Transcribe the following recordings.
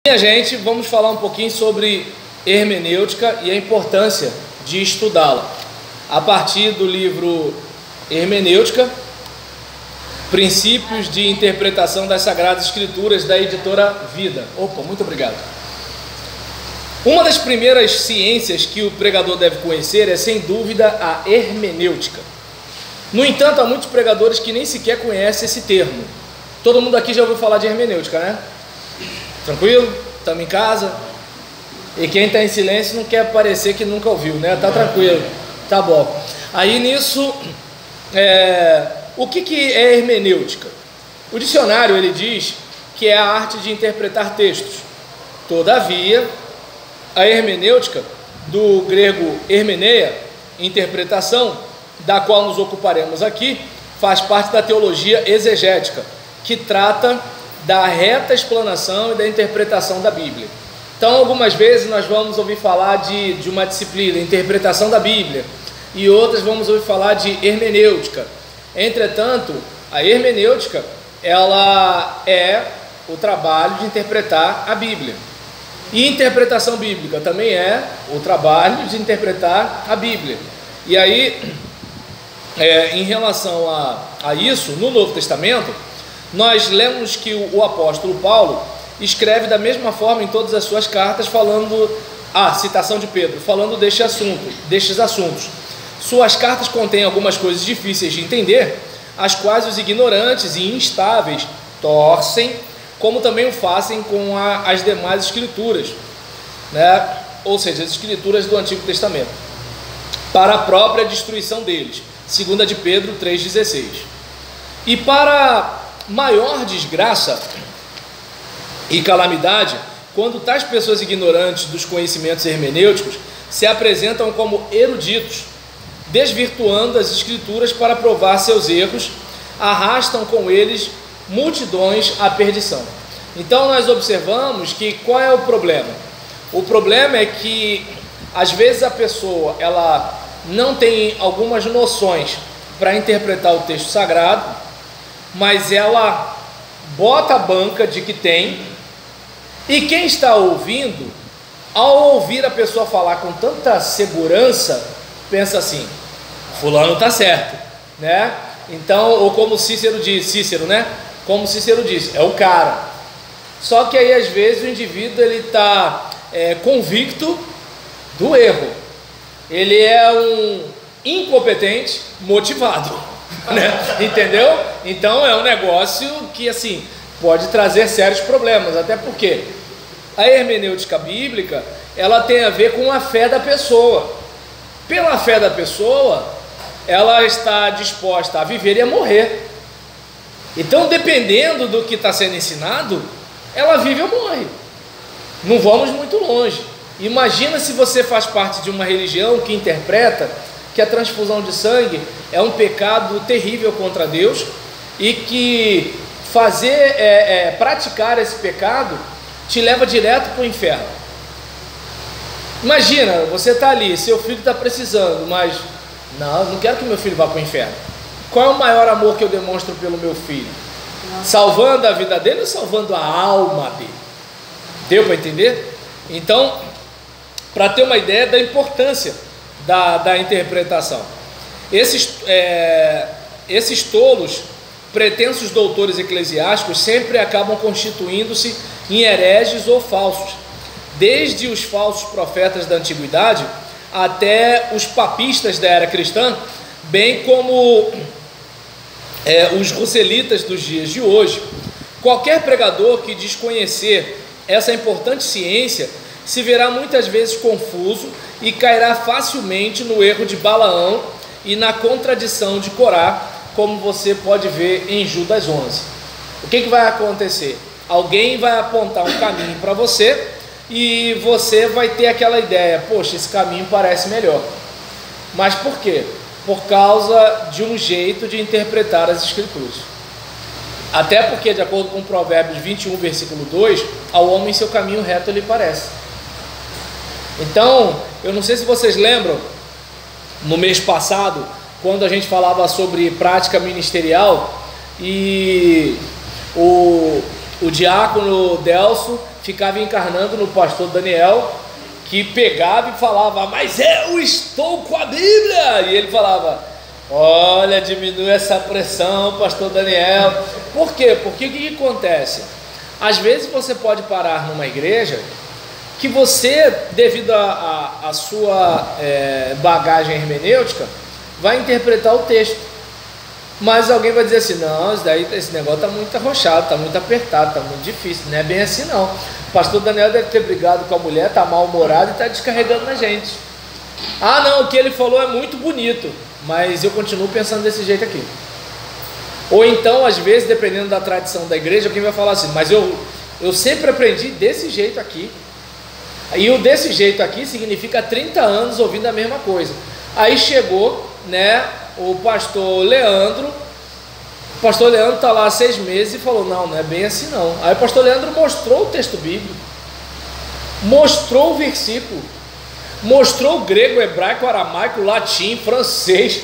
Minha gente, vamos falar um pouquinho sobre hermenêutica e a importância de estudá-la. A partir do livro Hermenêutica, Princípios de Interpretação das Sagradas Escrituras, da editora Vida. Opa, muito obrigado. Uma das primeiras ciências que o pregador deve conhecer é, sem dúvida, a hermenêutica. No entanto, há muitos pregadores que nem sequer conhecem esse termo. Todo mundo aqui já ouviu falar de hermenêutica, né? Tranquilo? Estamos em casa? E quem está em silêncio não quer parecer que nunca ouviu, né? Tá tranquilo, tá bom. Aí nisso, o que é hermenêutica? O dicionário ele diz que é a arte de interpretar textos. Todavia, a hermenêutica, do grego hermeneia, interpretação, da qual nos ocuparemos aqui, faz parte da teologia exegética, que trata da reta explanação e da interpretação da Bíblia. Então, algumas vezes nós vamos ouvir falar de uma disciplina, interpretação da Bíblia, e outras vamos ouvir falar de hermenêutica. Entretanto, a hermenêutica, ela é o trabalho de interpretar a Bíblia. E interpretação bíblica também é o trabalho de interpretar a Bíblia. E aí, em relação a isso, no Novo Testamento, nós lemos que o apóstolo Paulo escreve da mesma forma em todas as suas cartas, falando, citação de Pedro, falando destes assuntos. Suas cartas contêm algumas coisas difíceis de entender, as quais os ignorantes e instáveis torcem, como também o fazem com as demais escrituras, né? Ou seja, as escrituras do Antigo Testamento, para a própria destruição deles, 2 de Pedro 3,16. E para maior desgraça e calamidade, quando tais pessoas ignorantes dos conhecimentos hermenêuticos se apresentam como eruditos, desvirtuando as escrituras para provar seus erros, arrastam com eles multidões à perdição. Então nós observamos que qual é o problema? O problema é que às vezes a pessoa ela não tem algumas noções para interpretar o texto sagrado, mas ela bota a banca de que tem, e quem está ouvindo, ao ouvir a pessoa falar com tanta segurança, pensa assim: fulano está certo, né? Então, ou como Cícero né? Como Cícero disse, é o cara. Só que aí às vezes o indivíduo ele está convicto do erro. Ele é um incompetente motivado, né? Entendeu? Então é um negócio que assim pode trazer sérios problemas, até porque a hermenêutica bíblica ela tem a ver com a fé da pessoa. Pela fé da pessoa, ela está disposta a viver e a morrer. Então, dependendo do que está sendo ensinado, ela vive ou morre. Não vamos muito longe. Imagina se você faz parte de uma religião que interpreta que a transfusão de sangue é um pecado terrível contra Deus e que praticar esse pecado te leva direto para o inferno. Imagina, você está ali, seu filho está precisando, mas não quero que meu filho vá para o inferno. Qual é o maior amor que eu demonstro pelo meu filho? Salvando a vida dele ou salvando a alma dele? Deu para entender? Então, para ter uma ideia da importância da interpretação, esses tolos, pretensos doutores eclesiásticos, sempre acabam constituindo-se em hereges ou falsos, desde os falsos profetas da antiguidade até os papistas da era cristã, bem como os russelitas dos dias de hoje. Qualquer pregador que desconhecer essa importante ciência se verá muitas vezes confuso e cairá facilmente no erro de Balaão e na contradição de Corá, como você pode ver em Judas 11. O que vai acontecer? Alguém vai apontar um caminho para você e você vai ter aquela ideia: poxa, esse caminho parece melhor. Mas por quê? Por causa de um jeito de interpretar as escrituras. Até porque, de acordo com Provérbios 21, versículo 2, ao homem seu caminho reto lhe parece. Então, eu não sei se vocês lembram, no mês passado, quando a gente falava sobre prática ministerial, e o diácono Delso ficava encarnando no pastor Daniel, que pegava e falava: mas eu estou com a Bíblia. E ele falava: olha, diminui essa pressão, pastor Daniel. Por quê? Porque o que acontece? Às vezes você pode parar numa igreja que você, devido à sua bagagem hermenêutica, vai interpretar o texto, mas alguém vai dizer assim: não, esse negócio está muito arrochado, está muito apertado, está muito difícil. Não é bem assim não. O pastor Daniel deve ter brigado com a mulher, está mal-humorado e está descarregando na gente. Ah não, o que ele falou é muito bonito, mas eu continuo pensando desse jeito aqui. Ou então, às vezes, dependendo da tradição da igreja, alguém vai falar assim: mas eu sempre aprendi desse jeito aqui. E o desse jeito aqui significa 30 anos ouvindo a mesma coisa. Aí chegou, né, o pastor Leandro está lá há 6 meses e falou: não é bem assim não. Aí o pastor Leandro mostrou o texto bíblico, mostrou o versículo, mostrou o grego, hebraico, aramaico, latim, francês,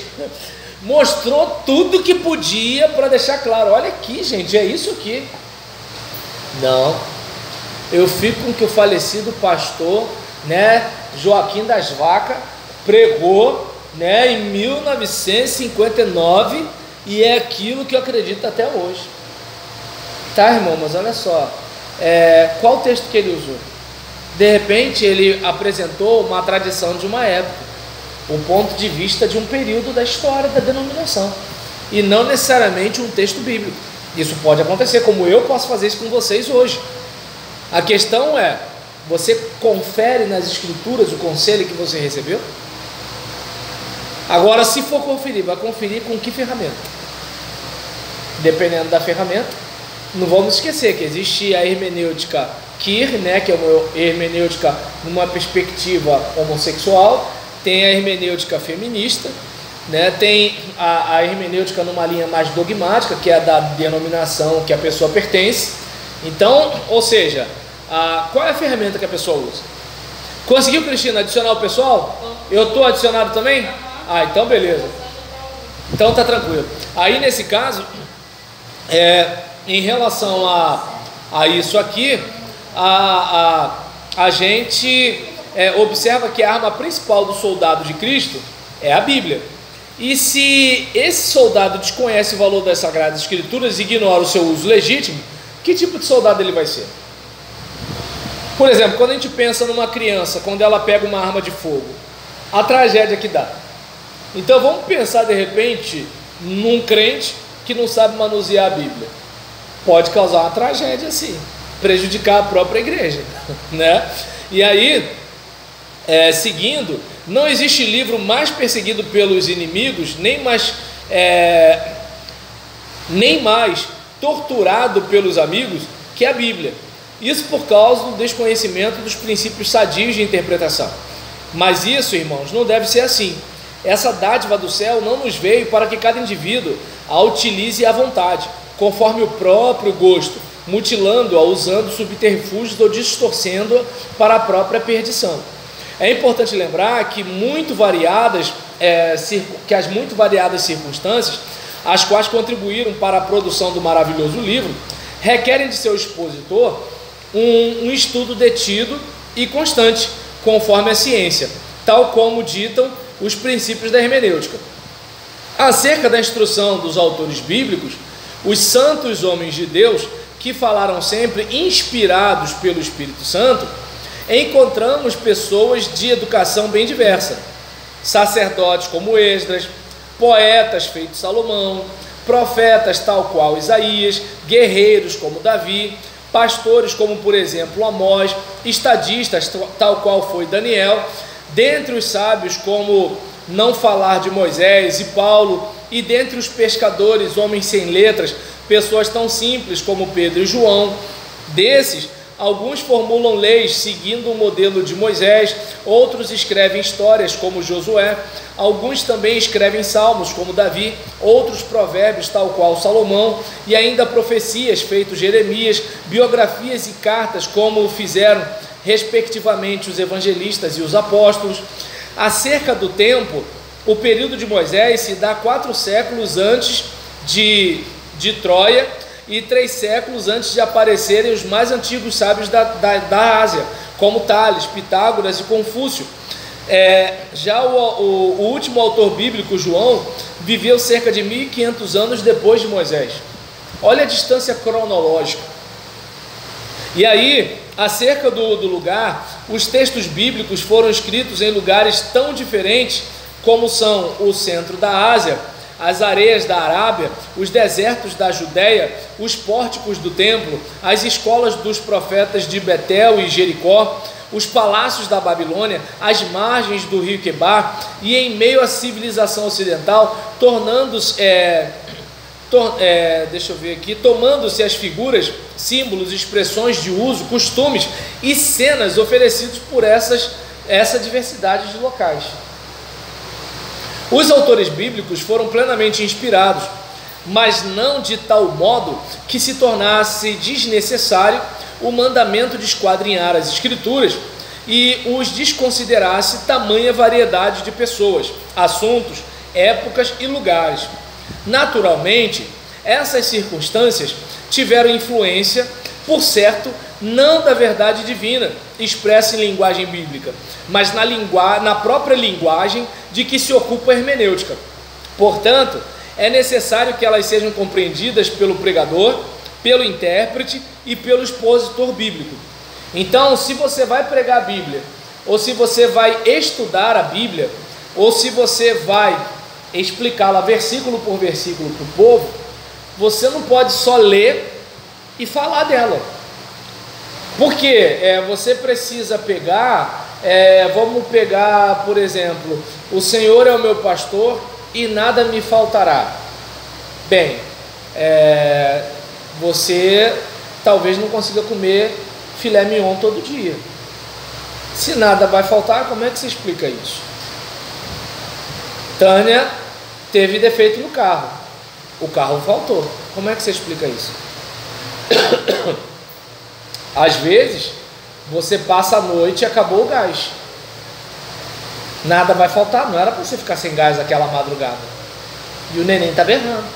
mostrou tudo que podia para deixar claro: olha aqui, gente, é isso aqui. Não, eu fico com que o falecido pastor, né, Joaquim das Vacas pregou, né, em 1959, e é aquilo que eu acredito até hoje. Tá, irmão, mas olha só, qual texto que ele usou? De repente ele apresentou uma tradição de uma época, o ponto de vista de um período da história da denominação, e não necessariamente um texto bíblico. Isso pode acontecer, como eu posso fazer isso com vocês hoje. A questão é: você confere nas escrituras o conselho que você recebeu? Agora, se for conferir, vai conferir com que ferramenta? Dependendo da ferramenta, não vamos esquecer que existe a hermenêutica queer, né, que é uma hermenêutica numa perspectiva homossexual, tem a hermenêutica feminista, né, tem a hermenêutica numa linha mais dogmática, que é a da denominação que a pessoa pertence. Então, ou seja, qual é a ferramenta que a pessoa usa? Conseguiu, Cristina, adicionar o pessoal? Eu estou adicionado também? Ah, então beleza, então tá tranquilo. Aí nesse caso, em relação a isso aqui, a gente observa que a arma principal do soldado de Cristo é a Bíblia. E se esse soldado desconhece o valor das Sagradas Escrituras e ignora o seu uso legítimo, que tipo de soldado ele vai ser? Por exemplo, quando a gente pensa numa criança, quando ela pega uma arma de fogo, a tragédia que dá. Então vamos pensar de repente num crente que não sabe manusear a Bíblia. Pode causar uma tragédia assim, prejudicar a própria igreja, né? E aí, seguindo, não existe livro mais perseguido pelos inimigos, nem mais torturado pelos amigos que a Bíblia. Isso por causa do desconhecimento dos princípios sadios de interpretação. Mas isso, irmãos, não deve ser assim. Essa dádiva do céu não nos veio para que cada indivíduo a utilize à vontade, conforme o próprio gosto, mutilando-a, usando subterfúgios ou distorcendo-a para a própria perdição. É importante lembrar que as muito variadas circunstâncias, as quais contribuíram para a produção do maravilhoso livro, requerem de seu expositor um estudo detido e constante, conforme a ciência, tal como ditam os princípios da hermenêutica. Acerca da instrução dos autores bíblicos, os santos homens de Deus, que falaram sempre inspirados pelo Espírito Santo, encontramos pessoas de educação bem diversa: sacerdotes como Esdras, poetas feito Salomão, profetas tal qual Isaías, guerreiros como Davi, pastores como por exemplo Amós, estadistas tal qual foi Daniel, dentre os sábios como não falar de Moisés e Paulo, e dentre os pescadores, homens sem letras, pessoas tão simples como Pedro e João. Desses, alguns formulam leis seguindo o modelo de Moisés, outros escrevem histórias como Josué, alguns também escrevem salmos como Davi, outros provérbios tal qual Salomão, e ainda profecias feito Jeremias, biografias e cartas como fizeram respectivamente os evangelistas e os apóstolos. Acerca do tempo, o período de Moisés se dá 4 séculos antes de Troia, e 3 séculos antes de aparecerem os mais antigos sábios da Ásia, como Tales, Pitágoras e Confúcio. Já o último autor bíblico, João, viveu cerca de 1500 anos depois de Moisés. Olha a distância cronológica. E aí, acerca do lugar, os textos bíblicos foram escritos em lugares tão diferentes como são o centro da Ásia, as areias da Arábia, os desertos da Judéia, os pórticos do templo, as escolas dos profetas de Betel e Jericó, os palácios da Babilônia, as margens do rio Quebar, e em meio à civilização ocidental, tomando-se as figuras, símbolos, expressões de uso, costumes e cenas oferecidos por essa diversidade de locais. Os autores bíblicos foram plenamente inspirados, mas não de tal modo que se tornasse desnecessário o mandamento de esquadrinhar as escrituras e os desconsiderasse tamanha variedade de pessoas, assuntos, épocas e lugares. Naturalmente, essas circunstâncias tiveram influência, por certo, não da verdade divina expressa em linguagem bíblica, mas na própria linguagem de que se ocupa a hermenêutica. Portanto, é necessário que elas sejam compreendidas pelo pregador, pelo intérprete e pelo expositor bíblico. Então, se você vai pregar a Bíblia, ou se você vai estudar a Bíblia, ou se você vai explicá-la versículo por versículo para o povo, você não pode só ler e falar dela. Porque você precisa pegar, vamos pegar, por exemplo, o Senhor é o meu pastor e nada me faltará. Bem, você talvez não consiga comer filé mignon todo dia. Se nada vai faltar, como é que você explica isso? Tânia teve defeito no carro, o carro faltou. Como é que você explica isso? Às vezes você passa a noite e acabou o gás, nada vai faltar. Não era para você ficar sem gás aquela madrugada e o neném está berrando.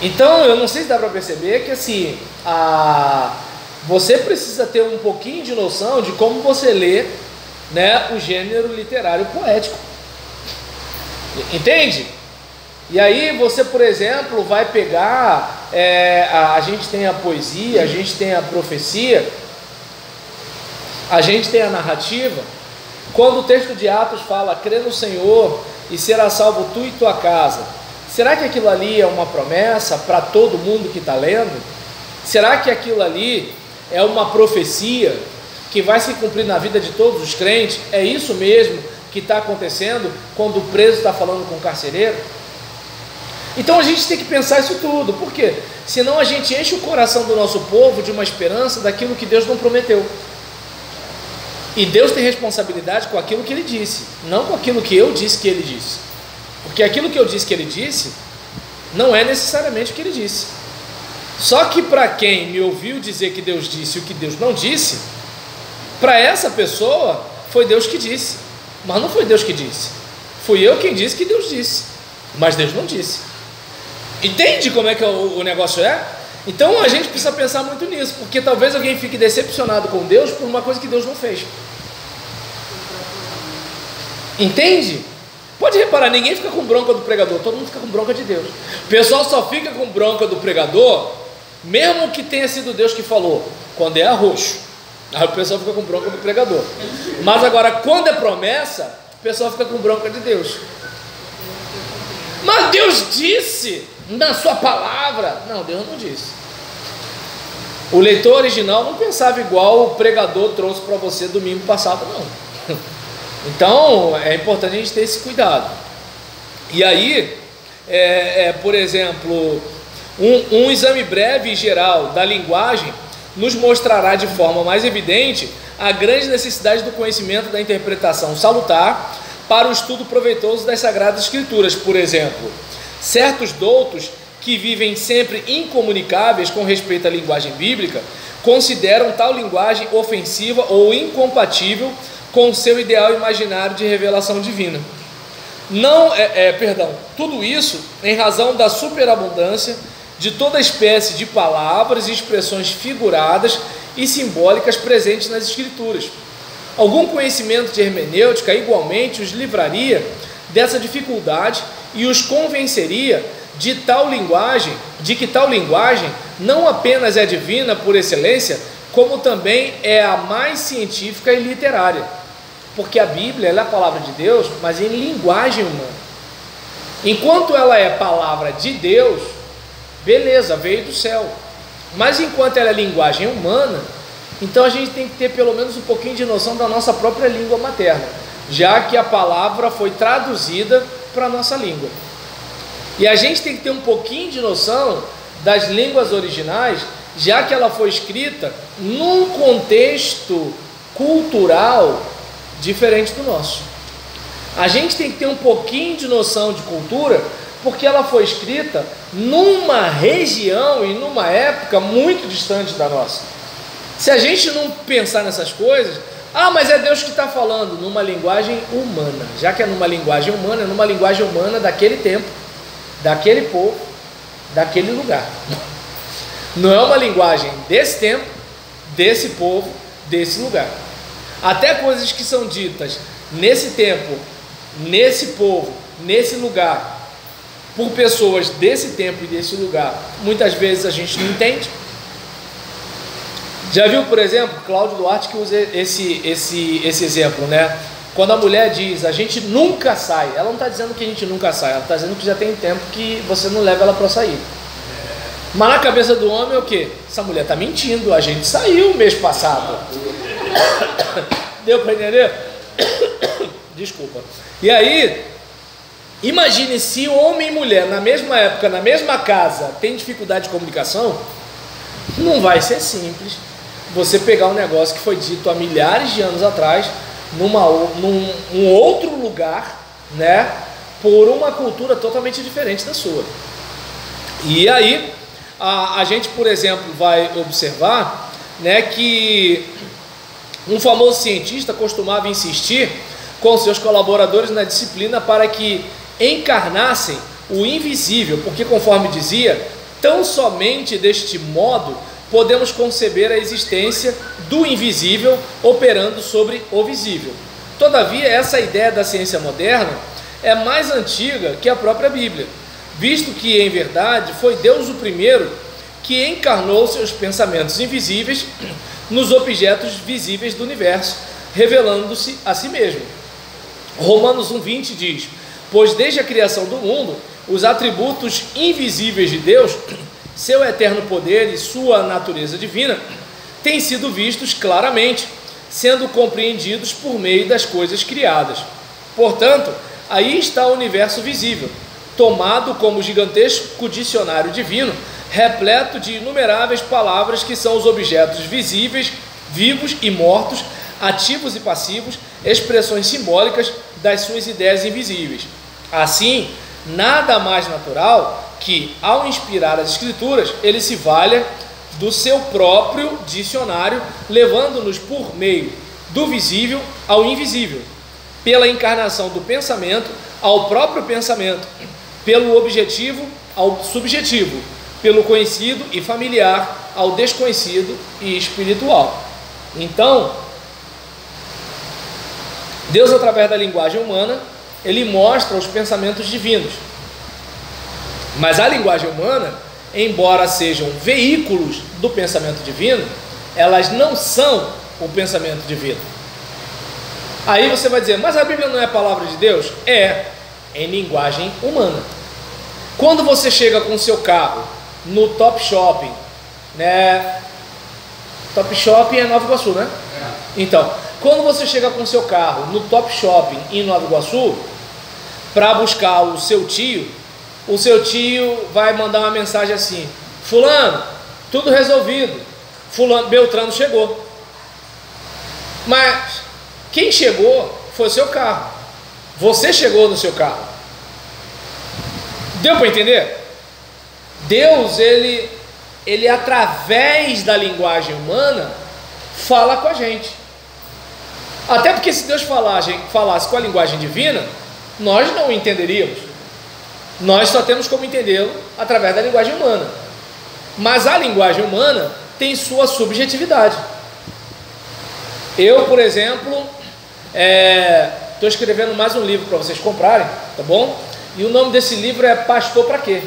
Então eu não sei se dá para perceber que assim, você precisa ter um pouquinho de noção de como você lê, né, o gênero literário poético, entende? E aí você, por exemplo, vai pegar, a gente tem a poesia, a gente tem a profecia, a gente tem a narrativa. Quando o texto de Atos fala, crê no Senhor e será salvo tu e tua casa, será que aquilo ali é uma promessa para todo mundo que está lendo? Será que aquilo ali é uma profecia que vai se cumprir na vida de todos os crentes? É isso mesmo que está acontecendo quando o preso está falando com o carcereiro? Então a gente tem que pensar isso tudo. Por quê? Senão a gente enche o coração do nosso povo de uma esperança daquilo que Deus não prometeu. E Deus tem responsabilidade com aquilo que Ele disse, não com aquilo que eu disse que Ele disse. Porque aquilo que eu disse que Ele disse não é necessariamente o que Ele disse. Só que para quem me ouviu dizer que Deus disse o que Deus não disse, para essa pessoa foi Deus que disse, mas não foi Deus que disse. Fui eu quem disse que Deus disse, mas Deus não disse. Entende como é que o negócio é? Então a gente precisa pensar muito nisso, porque talvez alguém fique decepcionado com Deus por uma coisa que Deus não fez. Entende? Pode reparar, ninguém fica com bronca do pregador, todo mundo fica com bronca de Deus. O pessoal só fica com bronca do pregador, mesmo que tenha sido Deus que falou, quando é arroxo. Aí o pessoal fica com bronca do pregador. Mas agora, quando é promessa, o pessoal fica com bronca de Deus. Mas Deus disse na sua palavra. Não, Deus não disse. O leitor original não pensava igual o pregador trouxe para você domingo passado, não. Então é importante a gente ter esse cuidado. E aí, por exemplo, um exame breve e geral da linguagem nos mostrará de forma mais evidente a grande necessidade do conhecimento da interpretação salutar para o estudo proveitoso das Sagradas Escrituras. Por exemplo, certos doutos que vivem sempre incomunicáveis com respeito à linguagem bíblica consideram tal linguagem ofensiva ou incompatível com o seu ideal imaginário de revelação divina. Tudo isso em razão da superabundância de toda espécie de palavras e expressões figuradas e simbólicas presentes nas Escrituras. Algum conhecimento de hermenêutica igualmente os livraria dessa dificuldade e os convenceria de que tal linguagem não apenas é divina por excelência, como também é a mais científica e literária. Porque a Bíblia ela é a palavra de Deus, mas em linguagem humana. Enquanto ela é palavra de Deus, beleza, veio do céu. Mas enquanto ela é linguagem humana, então a gente tem que ter pelo menos um pouquinho de noção da nossa própria língua materna, já que a palavra foi traduzida para a nossa língua. E a gente tem que ter um pouquinho de noção das línguas originais, já que ela foi escrita num contexto cultural diferente do nosso. A gente tem que ter um pouquinho de noção de cultura, porque ela foi escrita numa região e numa época muito distante da nossa. Se a gente não pensar nessas coisas, mas é Deus que está falando numa linguagem humana. Já que é numa linguagem humana, é numa linguagem humana daquele tempo, daquele povo, daquele lugar. Não é uma linguagem desse tempo, desse povo, desse lugar. Até coisas que são ditas nesse tempo, nesse povo, nesse lugar, por pessoas desse tempo e desse lugar, muitas vezes a gente não entende. Já viu, por exemplo, Cláudio Duarte que usa esse exemplo, né? Quando a mulher diz, a gente nunca sai, ela não está dizendo que a gente nunca sai, ela está dizendo que já tem tempo que você não leva ela para sair. Mas na cabeça do homem é o quê? Essa mulher está mentindo, a gente saiu mês passado. Deu para entender? Desculpa. E aí, imagine se homem e mulher na mesma época, na mesma casa, tem dificuldade de comunicação, não vai ser simples você pegar um negócio que foi dito há milhares de anos atrás, num outro lugar, né, por uma cultura totalmente diferente da sua. E aí, a gente, por exemplo, vai observar, né, que um famoso cientista costumava insistir com seus colaboradores na disciplina para que encarnassem o invisível, porque, conforme dizia, tão somente deste modo podemos conceber a existência do invisível operando sobre o visível. Todavia, essa ideia da ciência moderna é mais antiga que a própria Bíblia, visto que, em verdade, foi Deus o primeiro que encarnou seus pensamentos invisíveis nos objetos visíveis do universo, revelando-se a si mesmo. Romanos 1,20 diz: pois desde a criação do mundo, os atributos invisíveis de Deus, seu eterno poder e sua natureza divina, têm sido vistos claramente, sendo compreendidos por meio das coisas criadas. Portanto, aí está o universo visível, tomado como gigantesco dicionário divino, repleto de inumeráveis palavras que são os objetos visíveis, vivos e mortos, ativos e passivos, expressões simbólicas das suas ideias invisíveis. Assim, nada mais natural que, ao inspirar as Escrituras, ele se valha do seu próprio dicionário, levando-nos por meio do visível ao invisível, pela encarnação do pensamento ao próprio pensamento, pelo objetivo ao subjetivo, pelo conhecido e familiar ao desconhecido e espiritual. Então, Deus, através da linguagem humana, ele mostra os pensamentos divinos. Mas a linguagem humana, embora sejam veículos do pensamento divino, elas não são o pensamento divino. Aí você vai dizer, mas a Bíblia não é a palavra de Deus? É, em linguagem humana. Quando você chega com o seu carro no Top Shopping, né? Top Shopping é Nova Iguaçu, né? Então, quando você chega com o seu carro no Top Shopping em Nova Iguaçu, para buscar o seu tio vai mandar uma mensagem assim: fulano, tudo resolvido, fulano, Beltrano chegou. Mas quem chegou foi o seu carro, você chegou no seu carro. Deu para entender? Deus, ele através da linguagem humana fala com a gente. Até porque se Deus falasse com a linguagem divina, nós não o entenderíamos. Nós só temos como entendê-lo através da linguagem humana. Mas a linguagem humana tem sua subjetividade. Eu, por exemplo, estou escrevendo mais um livro para vocês comprarem, tá bom? E o nome desse livro é Pastor Pra Quê?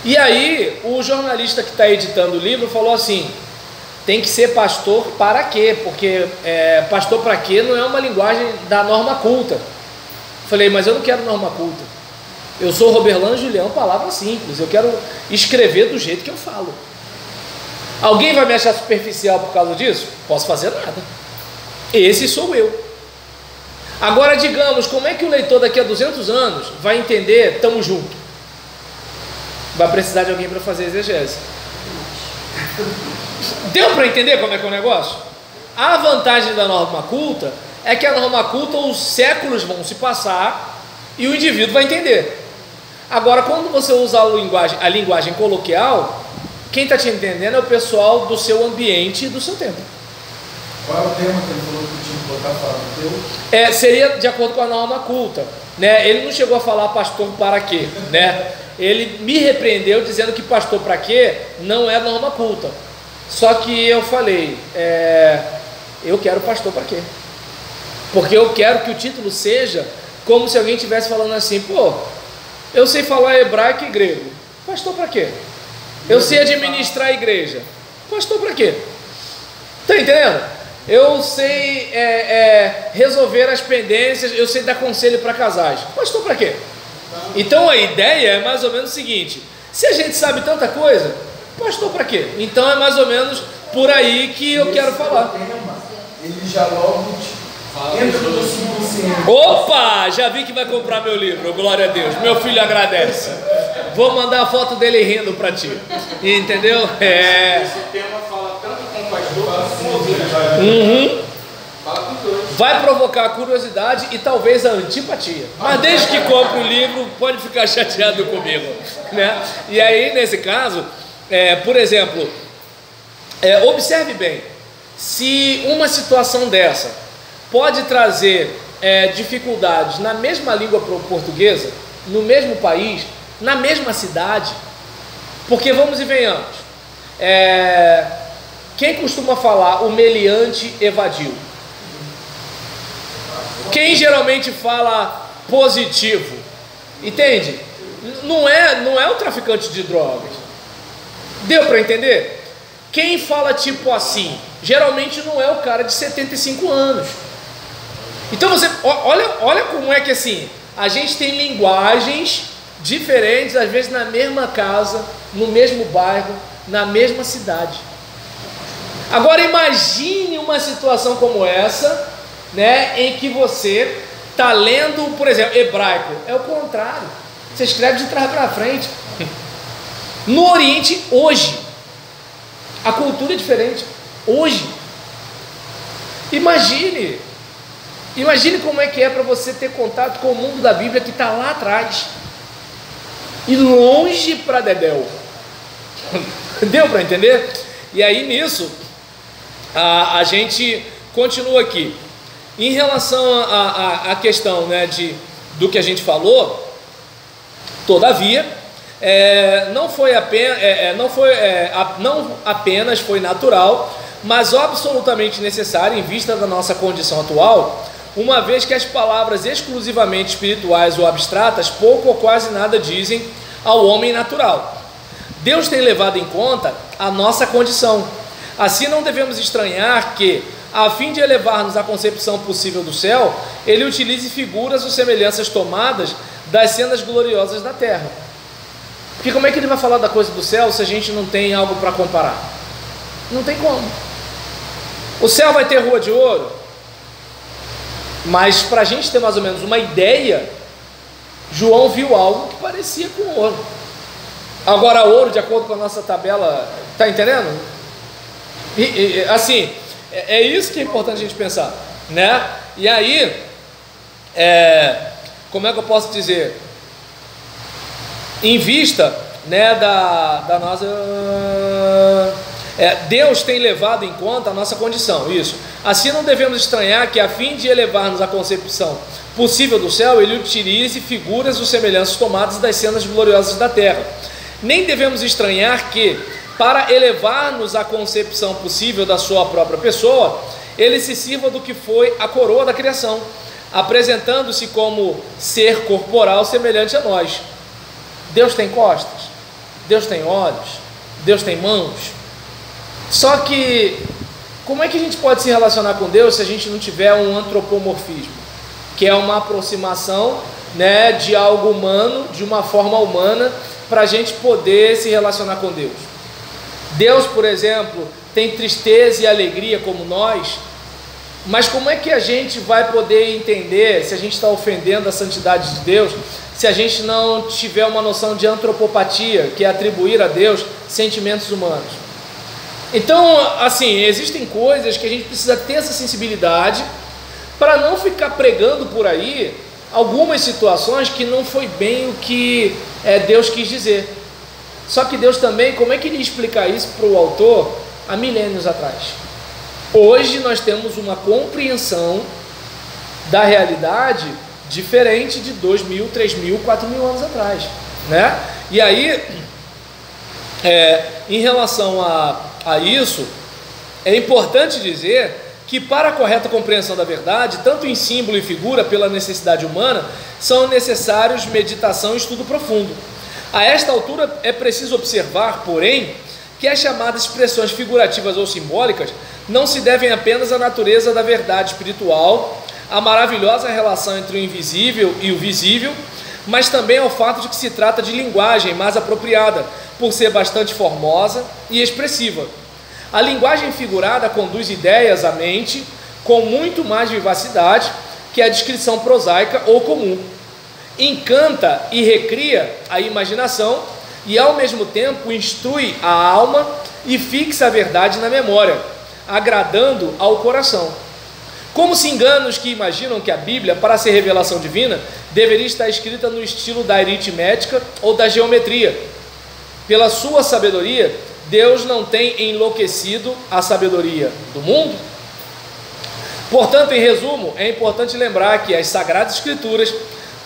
E aí, o jornalista que está editando o livro falou assim: tem que ser pastor para quê? Porque pastor para quê não é uma linguagem da norma culta. Falei, mas eu não quero norma culta. Eu sou Roberlan Julião, palavra simples. Eu quero escrever do jeito que eu falo. Alguém vai me achar superficial por causa disso? Posso fazer nada. Esse sou eu. Agora, digamos, como é que o leitor daqui a 200 anos vai entender tamo junto? Vai precisar de alguém para fazer exegese. Deu para entender como é que é o negócio? A vantagem da norma culta é que a norma culta, os séculos vão se passar e o indivíduo vai entender. Agora, quando você usa a linguagem coloquial, quem está te entendendo é o pessoal do seu ambiente e do seu tempo. Qual é o tema que ele falou que tinha que botar fora? Seria de acordo com a norma culta, né? Ele não chegou a falar pastor para quê, né? Ele me repreendeu dizendo que pastor para quê não é norma culta. Só que eu falei, eu quero pastor para quê? Porque eu quero que o título seja como se alguém estivesse falando assim: pô, eu sei falar hebraico e grego, pastor para quê? Eu sei administrar a igreja, pastor para quê? Tá entendendo? Eu sei resolver as pendências, eu sei dar conselho para casais, pastor para quê? Então a ideia é mais ou menos o seguinte: se a gente sabe tanta coisa, pastor para quê? Então é mais ou menos por aí que eu quero falar. Ele já logo entra no subconsciente. Opa, já vi que vai comprar meu livro, glória a Deus, meu filho agradece. Vou mandar a foto dele rindo para ti, entendeu? Esse tema fala tanto com o pastor quanto com o ouvinte. Fala com todos. Vai provocar a curiosidade e talvez a antipatia, mas desde que compre o livro, pode ficar chateado comigo, né? E aí, nesse caso, por exemplo, observe bem, se uma situação dessa pode trazer dificuldades na mesma língua portuguesa, no mesmo país, na mesma cidade, porque vamos e venhamos, quem costuma falar o meliante evadiu? Quem geralmente fala positivo? Entende? Não é o traficante de drogas. Deu para entender? Quem fala tipo assim, geralmente não é o cara de 75 anos. Então você, olha como é que assim, a gente tem linguagens diferentes, às vezes na mesma casa, no mesmo bairro, na mesma cidade. Agora imagine uma situação como essa, né, em que você está lendo, por exemplo, hebraico. É o contrário, você escreve de trás para frente. No Oriente, hoje, a cultura é diferente. Hoje, imagine como é que é para você ter contato com o mundo da Bíblia que está lá atrás e longe para dedéu. Deu para entender? E aí nisso a gente continua aqui. Em relação à questão, né, do que a gente falou, todavia, não apenas foi natural, mas absolutamente necessário em vista da nossa condição atual, uma vez que as palavras exclusivamente espirituais ou abstratas pouco ou quase nada dizem ao homem natural. Deus tem levado em conta a nossa condição. Assim não devemos estranhar que, a fim de elevar-nos à concepção possível do céu, ele utilize figuras ou semelhanças tomadas das cenas gloriosas da terra. Porque como é que ele vai falar da coisa do céu se a gente não tem algo para comparar? Não tem como. O céu vai ter rua de ouro, mas para a gente ter mais ou menos uma ideia, João viu algo que parecia com ouro. Agora ouro, de acordo com a nossa tabela, está entendendo? Assim, é isso que é importante a gente pensar, né? E aí, como é que eu posso dizer? Em vista, né, da nossa... Deus tem levado em conta a nossa condição, isso. Assim não devemos estranhar que, a fim de elevar-nos à concepção possível do céu, ele utilize figuras ou semelhanças tomadas das cenas gloriosas da terra. Nem devemos estranhar que, para elevar-nos à concepção possível da sua própria pessoa, ele se sirva do que foi a coroa da criação, apresentando-se como ser corporal semelhante a nós. Deus tem costas, Deus tem olhos, Deus tem mãos. Só que, como é que a gente pode se relacionar com Deus se a gente não tiver um antropomorfismo, que é uma aproximação, né, de algo humano, de uma forma humana, para a gente poder se relacionar com Deus? Deus, por exemplo, tem tristeza e alegria como nós, mas como é que a gente vai poder entender se a gente está ofendendo a santidade de Deus, se a gente não tiver uma noção de antropopatia, que é atribuir a Deus sentimentos humanos? Então, assim, existem coisas que a gente precisa ter essa sensibilidade para não ficar pregando por aí algumas situações que não foi bem o que Deus quis dizer. Só que Deus também, como é que ele ia explicar isso para o autor há milênios atrás? Hoje nós temos uma compreensão da realidade diferente de 2.000, 3.000, 4.000 anos atrás, né? E aí, em relação a isso, é importante dizer que para a correta compreensão da verdade, tanto em símbolo e figura, pela necessidade humana, são necessários meditação e estudo profundo. A esta altura é preciso observar, porém, que as chamadas expressões figurativas ou simbólicas não se devem apenas à natureza da verdade espiritual, à maravilhosa relação entre o invisível e o visível, mas também ao fato de que se trata de linguagem mais apropriada, por ser bastante formosa e expressiva. A linguagem figurada conduz ideias à mente com muito mais vivacidade que a descrição prosaica ou comum. Encanta e recria a imaginação e, ao mesmo tempo, instrui a alma e fixa a verdade na memória, agradando ao coração. Como se enganam os que imaginam que a Bíblia, para ser revelação divina, deveria estar escrita no estilo da aritmética ou da geometria. Pela sua sabedoria, Deus não tem enlouquecido a sabedoria do mundo? Portanto, em resumo, é importante lembrar que as Sagradas Escrituras,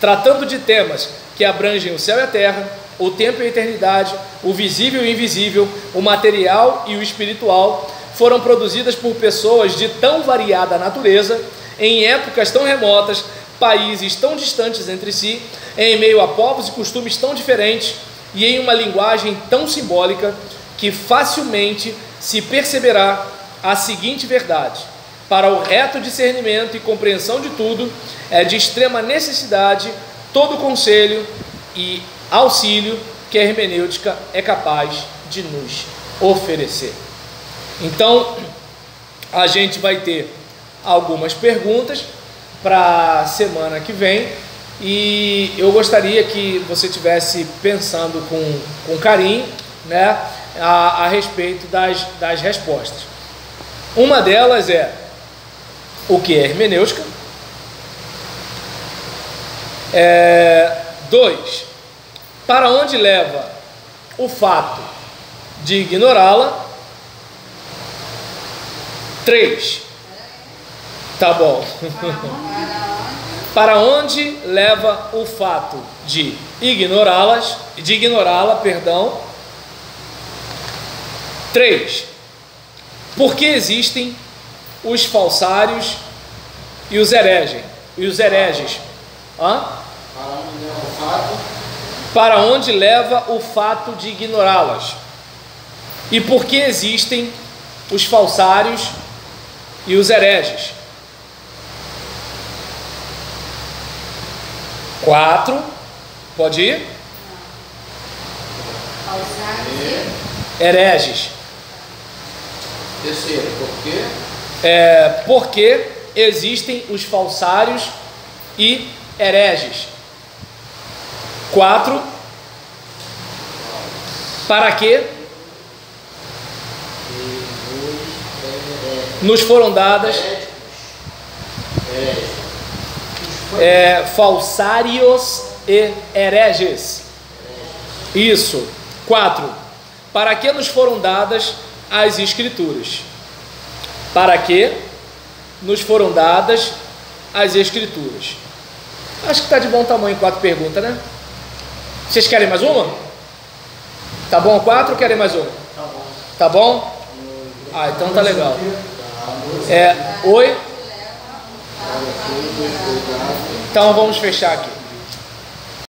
tratando de temas que abrangem o céu e a terra, o tempo e a eternidade, o visível e o invisível, o material e o espiritual, foram produzidas por pessoas de tão variada natureza, em épocas tão remotas, países tão distantes entre si, em meio a povos e costumes tão diferentes e em uma linguagem tão simbólica, que facilmente se perceberá a seguinte verdade: para o reto discernimento e compreensão de tudo, é de extrema necessidade todo conselho e auxílio que a hermenêutica é capaz de nos oferecer. Então, a gente vai ter algumas perguntas para a semana que vem, e eu gostaria que você estivesse pensando com carinho, né, a respeito das respostas. Uma delas é: o que é hermenêutica? 2. Para onde leva o fato de ignorá-la? 3. Tá bom. Para onde leva o fato de ignorá-la, 3. Por que existem os falsários e os hereges? Para onde leva o fato de ignorá-las? E por que existem os falsários e os hereges? 4. Pode ir? Hereges. 3. Por quê? Porque existem os falsários e hereges. 4. Para que nos foram dadas falsários e hereges. Isso. 4. Para que nos foram dadas as Escrituras? Para que nos foram dadas as Escrituras? Acho que está de bom tamanho 4 perguntas, né? Vocês querem mais uma? Tá bom 4 ou querem mais uma? Tá bom? Ah, então tá legal. Oi? Então vamos fechar aqui.